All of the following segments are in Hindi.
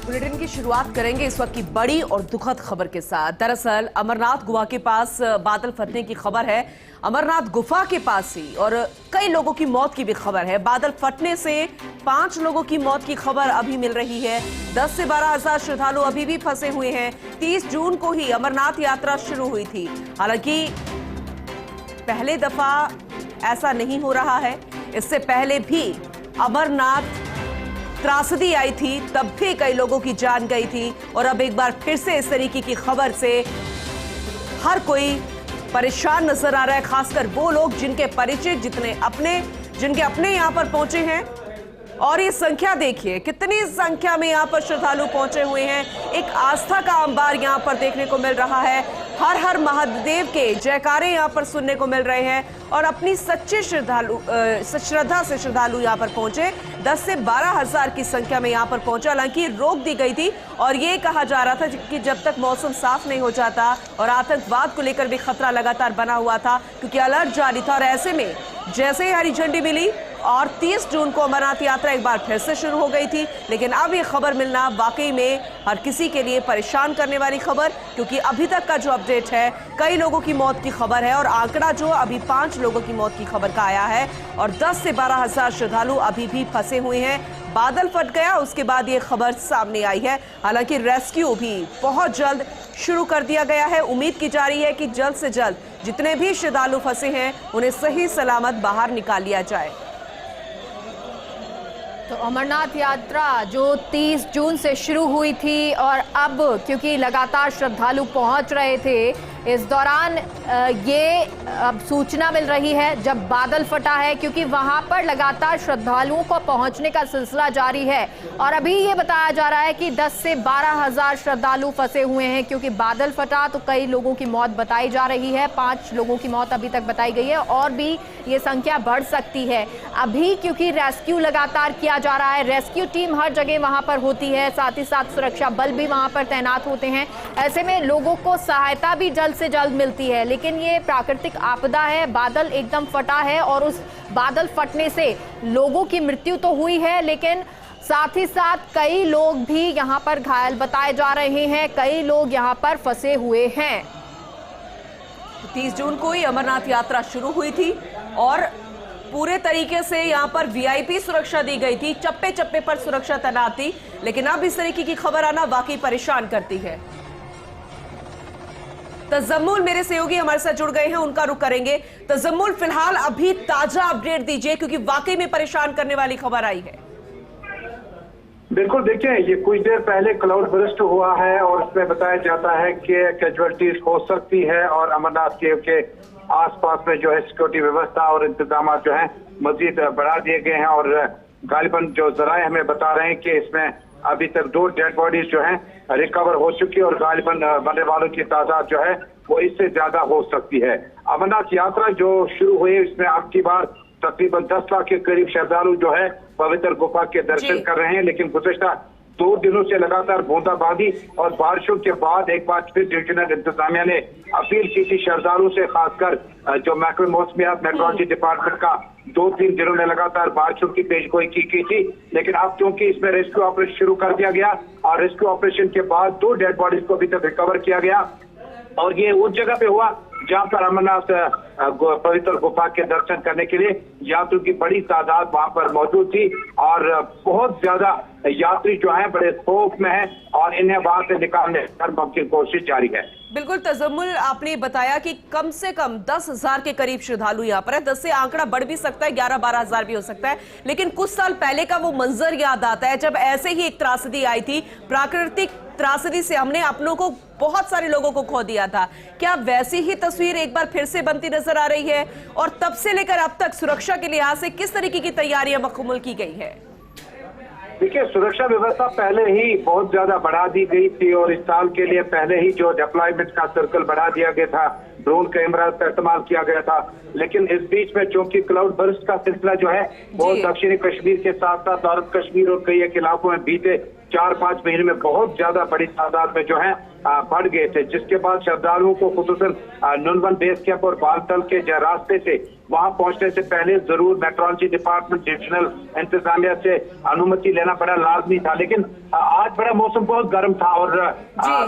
बुलेटिन की शुरुआत करेंगे इस वक्त की बड़ी और दुखद खबर के साथ। दरअसल अमरनाथ गुफा के पास बादल फटने की खबर है। अमरनाथ गुफा के पास ही और कई लोगों की मौत की भी खबर है। बादल फटने से 5 लोगों की मौत की खबर अभी मिल रही है। 10 से 12 हजार श्रद्धालु अभी भी फंसे हुए हैं। 30 जून को ही अमरनाथ यात्रा शुरू हुई थी। हालांकि पहले दफा ऐसा नहीं हो रहा है। इससे पहले भी अमरनाथ त्रासदी आई थी, तब भी कई लोगों की जान गई थी और अब एक बार फिर से इस तरीके की खबर से हर कोई परेशान नजर आ रहा है। खासकर वो लोग जिनके परिचित जिनके अपने यहां पर पहुंचे हैं। और ये संख्या देखिए, कितनी संख्या में यहां पर श्रद्धालु पहुंचे हुए हैं। एक आस्था का अंबार यहां पर देखने को मिल रहा है। हर हर महादेव के जयकारे यहां पर सुनने को मिल रहे हैं और अपनी सच्चे श्रद्धा से श्रद्धालु यहां पर पहुंचे। 10 से 12 हजार की संख्या में यहां पर पहुंचे। हालांकि रोक दी गई थी और ये कहा जा रहा था कि जब तक मौसम साफ नहीं हो जाता, और आतंकवाद को लेकर भी खतरा लगातार बना हुआ था क्योंकि अलर्ट जारी था। और ऐसे में जैसे ही हरी झंडी मिली और 30 जून को अमरनाथ यात्रा एक बार फिर से शुरू हो गई थी। लेकिन अब ये खबर मिलना वाकई में हर किसी के लिए परेशान करने वाली खबर, क्योंकि अभी तक का जो अपडेट है कई लोगों की मौत की खबर है और आंकड़ा जो अभी 5 लोगों की मौत की खबर का आया है और 10 से 12 हजार श्रद्धालु अभी भी फंसे हुए हैं। बादल फट गया, उसके बाद ये खबर सामने आई है। हालांकि रेस्क्यू भी बहुत जल्द शुरू कर दिया गया है। उम्मीद की जा रही है कि जल्द से जल्द जितने भी श्रद्धालु फंसे हैं उन्हें सही सलामत बाहर निकाल लिया जाए। तो अमरनाथ यात्रा जो 30 जून से शुरू हुई थी और अब क्योंकि लगातार श्रद्धालु पहुंच रहे थे, इस दौरान ये अब सूचना मिल रही है जब बादल फटा है, क्योंकि वहां पर लगातार श्रद्धालुओं को पहुंचने का सिलसिला जारी है। और अभी ये बताया जा रहा है कि 10 से 12 हजार श्रद्धालु फंसे हुए हैं। क्योंकि बादल फटा तो कई लोगों की मौत बताई जा रही है। 5 लोगों की मौत अभी तक बताई गई है और भी ये संख्या बढ़ सकती है। अभी क्योंकि रेस्क्यू लगातार किया जा रहा है, रेस्क्यू टीम हर जगह वहां पर होती है, साथ ही साथ सुरक्षा बल भी वहां पर तैनात होते हैं। ऐसे में लोगों को सहायता भी जल्द से जल्द मिलती है। लेकिन ये प्राकृतिक आपदा है, बादल एकदम फटा है और उस बादल फटने से लोगों की मृत्यु तो हुई है, लेकिन साथ ही साथ कई लोग भी यहां पर घायल बताए जा रहे हैं। कई लोग यहां पर फंसे हुए हैं। 30 जून को ही अमरनाथ यात्रा शुरू हुई थी और पूरे तरीके से यहां पर वीआईपी सुरक्षा दी गई थी। चप्पे चप्पे पर सुरक्षा तैनात थी। लेकिन अब इस तरीके की खबर आना वाकई परेशान करती है। तजम्मुल मेरे सहयोगी हमारे साथ जुड़ गए हैं, उनका रुख करेंगे। तजम्मुल, फिलहाल अभी ताजा अपडेट दीजिए क्योंकि वाकई में परेशान करने वाली खबर आई है। बिल्कुल, देखिए ये कुछ देर पहले क्लाउड बर्स्ट हुआ है और इसमें बताया जाता है कि कैजुअलिटीज हो सकती है और अमरनाथ केव के आसपास में जो है सिक्योरिटी व्यवस्था और इंतजाम जो है मजीद बढ़ा दिए गए हैं। और गालिबन जो जराए हमें बता रहे हैं कि इसमें अभी तक 2 डेड बॉडीज जो हैं रिकवर हो चुकी है और गालिबन मरने वालों की तादाद जो है वो इससे ज्यादा हो सकती है। अमरनाथ यात्रा जो शुरू हुई इसमें अब की बार तकरीबन 10 लाख के करीब श्रद्धालु जो है पवित्र गुफा के दर्शन कर रहे हैं। लेकिन गुज़श्ता 2 दिनों से लगातार बूंदाबांदी और बारिशों के बाद एक बार फिर डिविजनल इंतजामिया ने अपील की थी श्रद्धालु से, खासकर जो महकमे मौसमियात मेट्रोलॉजी डिपार्टमेंट का 2-3 दिनों में लगातार बारिशों की पेशगोई की थी। लेकिन अब क्योंकि इसमें रेस्क्यू ऑपरेशन शुरू कर दिया गया और रेस्क्यू ऑपरेशन के बाद 2 डेड बॉडीज को अभी तक रिकवर किया गया और ये उस जगह पे हुआ जहां पर अमरनाथ पवित्र गुफा के दर्शन करने के लिए यात्रियों की बड़ी तादाद वहां पर मौजूद थी और बहुत ज्यादा यात्री जो है बड़े खौफ में है और इन्हें वहां से निकालने हर मुमकिन कोशिश जारी है। बिल्कुल तजम्मुल, आपने बताया कि कम से कम 10 हजार के करीब श्रद्धालु यहाँ पर है। 10 से आंकड़ा बढ़ भी सकता है, 11-12 हजार भी हो सकता है। लेकिन कुछ साल पहले का वो मंजर याद आता है जब ऐसे ही एक त्रासदी आई थी। प्राकृतिक त्रासदी से हमने अपनों को, बहुत सारे लोगों को खो दिया था। क्या वैसी ही तस्वीर एक बार फिर से बनती नजर आ रही है? और तब से लेकर अब तक सुरक्षा के लिहाज से किस तरीके की तैयारियां मुकम्मल की गई है? देखिए, सुरक्षा व्यवस्था पहले ही बहुत ज्यादा बढ़ा दी गई थी और इस साल के लिए पहले ही जो डिप्लॉयमेंट का सर्कल बढ़ा दिया गया था, ड्रोन कैमरा का इस्तेमाल किया गया था। लेकिन इस बीच में चूंकि क्लाउड बर्स्ट का सिलसिला जो है वो दक्षिणी कश्मीर के साथ साथ नॉर्थ कश्मीर और कई एक इलाकों में बीते 4-5 महीने में बहुत ज्यादा बड़ी तादाद में जो है बढ़ गए थे, जिसके बाद श्रद्धालुओं को खुसूसन नुनवन बेस कैंप और बालतल के रास्ते से वहां पहुंचने से पहले जरूर मेट्रोलॉजी डिपार्टमेंट डिविजनल इंतजामिया से अनुमति लेना बड़ा लाजमी था। लेकिन आज बड़ा मौसम बहुत गर्म था और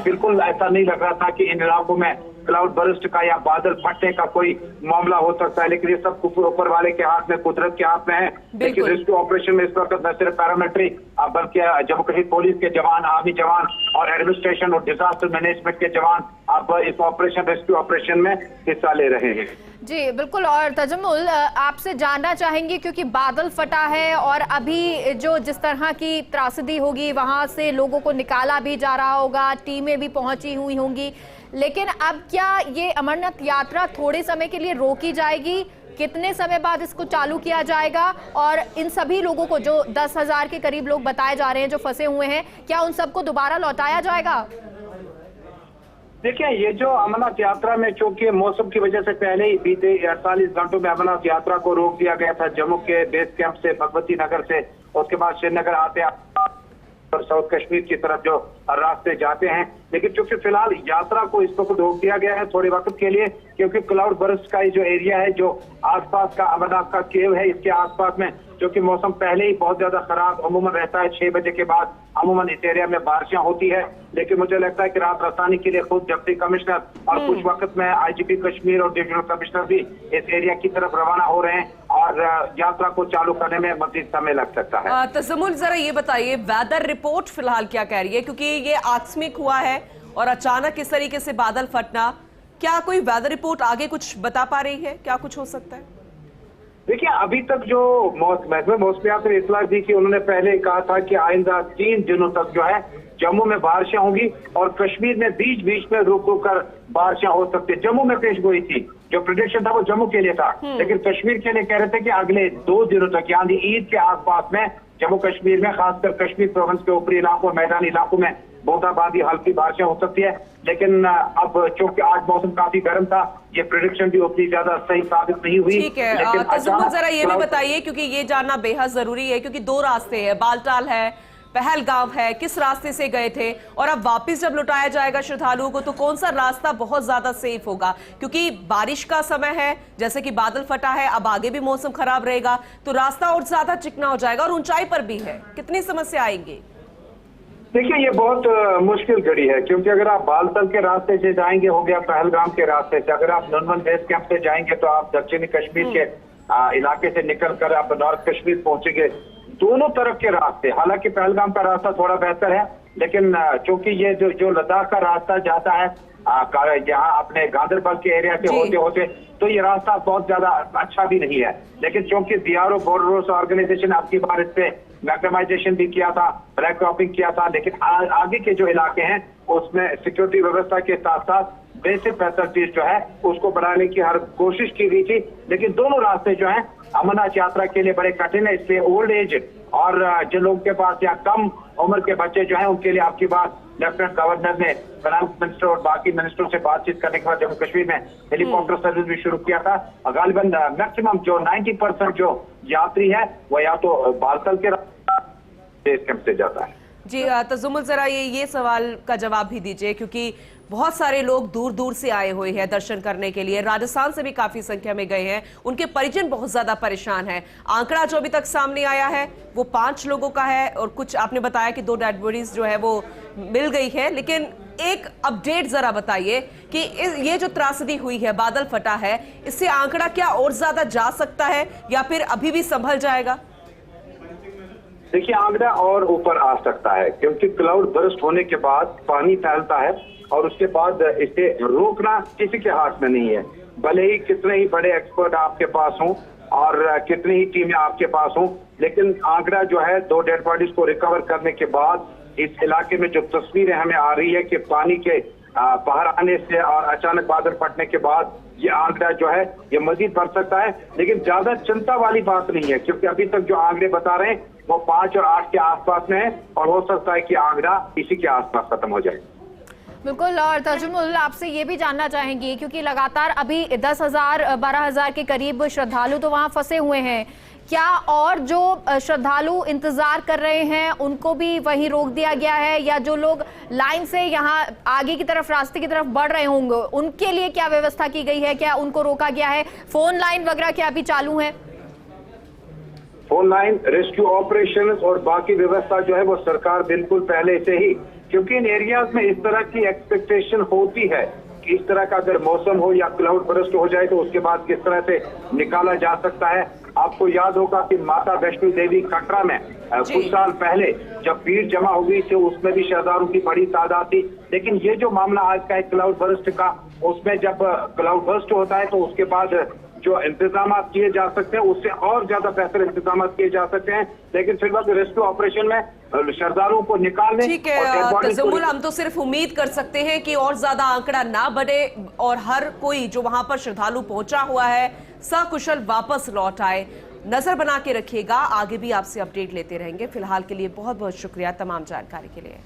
बिल्कुल ऐसा नहीं लग रहा था कि इन इलाकों में क्लाउड बर्स्ट का या बादल फटने का कोई मामला हो सकता है। लेकिन ये सब ऊपर वाले के हाथ में, कुदरत के हाथ में है। लेकिन रेस्क्यू ऑपरेशन में इस वक्त न सिर्फ पैरामिलिट्री बल्कि जम्मू कश्मीर पुलिस के जवान, आर्मी जवान और एडमिनिस्ट्रेशन और डिजास्टर मैनेजमेंट के जवान अब इस ऑपरेशन, रेस्क्यू ऑपरेशन में हिस्सा ले रहे हैं। जी बिल्कुल। और तजम्मुल, आपसे जानना चाहेंगे क्योंकि बादल फटा है और अभी जो जिस तरह की त्रासदी होगी वहां से लोगों को निकाला भी जा रहा होगा, टीमें भी पहुंची हुई होंगी, लेकिन अब क्या ये अमरनाथ यात्रा थोड़े समय के लिए रोकी जाएगी? कितने समय बाद इसको चालू किया जाएगा? और इन सभी लोगों को, जो 10,000 के करीब लोग बताए जा रहे हैं जो फंसे हुए हैं, क्या उन सबको दोबारा लौटाया जाएगा? देखिए, ये जो अमरनाथ यात्रा में चूंकि मौसम की वजह से पहले ही बीते 48 घंटों में अमरनाथ यात्रा को रोक दिया गया था जम्मू के बेस कैंप से, भगवती नगर से, उसके बाद श्रीनगर आते और साउथ कश्मीर की तरफ जो रास्ते जाते हैं। लेकिन चूंकि फिलहाल यात्रा को इस वक्त रोक दिया गया है थोड़े वक्त के लिए, क्योंकि क्लाउड बर्स्ट का जो एरिया है, जो आसपास का अमरनाथ का केव है, इसके आसपास में क्योंकि मौसम पहले ही बहुत ज्यादा खराब अमूमन रहता है, 6 बजे के बाद अमूमन इस एरिया में बारिशें होती है। लेकिन मुझे लगता है कि रात रसानी के लिए खुद डिप्टी कमिश्नर और कुछ वक्त में आईजीपी कश्मीर और डिविजनल कमिश्नर भी इस एरिया की तरफ रवाना हो रहे हैं और यात्रा को चालू करने में मजीद समय लग सकता है। तजम्मुल, जरा ये बताइए, वेदर रिपोर्ट फिलहाल क्या कह रही है? क्योंकि ये आकस्मिक हुआ है और अचानक इस तरीके से बादल फटना, क्या कोई वेदर रिपोर्ट आगे कुछ बता पा रही है? क्या कुछ हो सकता है? देखिए, अभी तक जो मौसमियात ने इतला दी कि उन्होंने पहले कहा था कि आइंदा 3 दिनों तक जो है जम्मू में बारिशें होंगी और कश्मीर में बीच बीच में रुक रुक कर बारिशें हो सकती है। जम्मू में पेश गोई थी, जो प्रेडिक्शन था वो जम्मू के लिए था, लेकिन कश्मीर के लिए कह रहे थे कि अगले 2 दिनों तक यानी ईद के आसपास में जम्मू कश्मीर में, खासकर कश्मीर प्रोविंस के ऊपरी इलाकों, मैदानी इलाकों में बूंदाबांदी, हल्की बारिशें हो सकती है। लेकिन अब चूंकि आज मौसम काफी गर्म था, ये प्रेडिक्शन भी उतनी ज्यादा सही साबित नहीं हुई। ठीक है, तजुम्मल जरा ये भी बताइए, क्योंकि ये जानना बेहद जरूरी है, क्योंकि 2 रास्ते हैं, बालटाल है, पहलगाम है, किस रास्ते से गए थे और अब वापस जब लौटाया जाएगा श्रद्धालुओं को तो कौन सा रास्ता बहुत ज्यादा सेफ होगा? क्योंकि बारिश का समय है, जैसे कि बादल फटा है, अब आगे भी मौसम खराब रहेगा तो रास्ता और ज्यादा चिकना हो जाएगा और ऊंचाई पर भी है, कितनी समस्या आएंगी? देखिए, ये बहुत मुश्किल घड़ी है, क्योंकि अगर आप बालतल के रास्ते से जाएंगे, हो गया पहलगाम के रास्ते से, अगर आप नुनवन बेस कैंप से जाएंगे तो आप दक्षिणी कश्मीर के इलाके से निकलकर आप नॉर्थ कश्मीर पहुंचेंगे। दोनों तरफ के रास्ते, हालांकि पहलगाम का रास्ता थोड़ा बेहतर है, लेकिन चूंकि ये जो लद्दाख का रास्ता जाता है यहाँ अपने गांधरबल के एरिया से होते होते, तो ये रास्ता बहुत ज्यादा अच्छा भी नहीं है। लेकिन चूंकि बीआरओ बॉर्डर ऑर्गेनाइजेशन आपकी बार इस पे मैग्नेमाइजेशन भी किया था, ब्लैक टॉपिंग किया था, लेकिन आगे के जो इलाके हैं उसमें सिक्योरिटी व्यवस्था के साथ साथ बेसिक फैसिलिटीज जो है उसको बढ़ाने की हर कोशिश की गई थी। लेकिन दोनों रास्ते जो हैं अमरनाथ यात्रा के लिए बड़े कठिन है, इसलिए ओल्ड एज और जिन लोगों के पास या कम उम्र के बच्चे जो हैं उनके लिए आपकी बात लेफ्टिनेंट गवर्नर ने फाइनेंस मिनिस्टर और बाकी मिनिस्टरों से बातचीत करने के बाद जम्मू कश्मीर में हेलीकॉप्टर सर्विस भी शुरू किया था। गालिबन मैक्सिमम जो 90% जो यात्री है वो या तो बालतल के बेस कैंप से जाता है। जी तजुम्मल, जरा ये सवाल का जवाब भी दीजिए, क्योंकि बहुत सारे लोग दूर दूर से आए हुए हैं दर्शन करने के लिए, राजस्थान से भी काफी संख्या में गए हैं, उनके परिजन बहुत ज्यादा परेशान हैं। आंकड़ा जो अभी तक सामने आया है वो 5 लोगों का है और कुछ आपने बताया कि 2 डेड बॉडीज जो है वो मिल गई है, लेकिन एक अपडेट जरा बताइए कि ये जो त्रासदी हुई है, बादल फटा है, इससे आंकड़ा क्या और ज्यादा जा सकता है या फिर अभी भी संभल जाएगा? देखिए, आंकड़ा और ऊपर आ सकता है, क्योंकि क्लाउड बर्स्ट होने के बाद पानी फैलता है और उसके बाद इसे रोकना किसी के हाथ में नहीं है। भले ही कितने ही बड़े एक्सपर्ट आपके पास हों और कितनी ही टीमें आपके पास हों, लेकिन आंकड़ा जो है 2 डेड बॉडीज को रिकवर करने के बाद इस इलाके में जो तस्वीरें हमें आ रही है कि पानी के बाहर आने से और अचानक बादल फटने के बाद ये आंकड़ा जो है ये मजीद बढ़ सकता है। लेकिन ज्यादा चिंता वाली बात नहीं है, क्योंकि अभी तक जो आंकड़े बता रहे हैं वो 5 और 8 के आसपास में है और हो सकता है कि आंकड़ा इसी के आसपास खत्म हो जाए। बिल्कुल। और तजुम्मुल, आपसे ये भी जानना चाहेंगे, क्योंकि लगातार अभी 10,000 12,000 के करीब श्रद्धालु तो वहां फंसे हुए हैं, क्या और जो श्रद्धालु इंतजार कर रहे हैं उनको भी वहीं रोक दिया गया है, या जो लोग लाइन से यहाँ आगे की तरफ रास्ते की तरफ बढ़ रहे होंगे उनके लिए क्या व्यवस्था की गई है? क्या उनको रोका गया है? फोन लाइन वगैरह क्या अभी चालू है? फोन लाइन, रेस्क्यू ऑपरेशन और बाकी व्यवस्था जो है वो सरकार बिल्कुल पहले से ही, क्योंकि इन एरियाज में इस तरह की एक्सपेक्टेशन होती है कि इस तरह का अगर मौसम हो या क्लाउड बर्स्ट हो जाए तो उसके बाद किस तरह से निकाला जा सकता है। आपको याद होगा कि माता वैष्णो देवी कटरा में कुछ साल पहले जब भीड़ जमा हो गई थी उसमें भी श्रद्धालुओं की बड़ी तादाद थी, लेकिन ये जो मामला आज का है क्लाउड बर्स्ट का, उसमें जब क्लाउड बर्स्ट होता है तो उसके बाद जो इंतजाम किए जा सकते हैं उससे और ज्यादा बेहतर इंतजाम किए जा सकते हैं, लेकिन फिलहाल रेस्क्यू ऑपरेशन में श्रद्धालुओं को निकालने। ठीक है तजम्मुल, हम तो सिर्फ उम्मीद कर सकते हैं कि और ज्यादा आंकड़ा ना बढ़े और हर कोई जो वहां पर श्रद्धालु पहुंचा हुआ है सकुशल वापस लौट आए। नजर बना के रखिएगा, आगे भी आपसे अपडेट लेते रहेंगे। फिलहाल के लिए बहुत बहुत शुक्रिया तमाम जानकारी के लिए।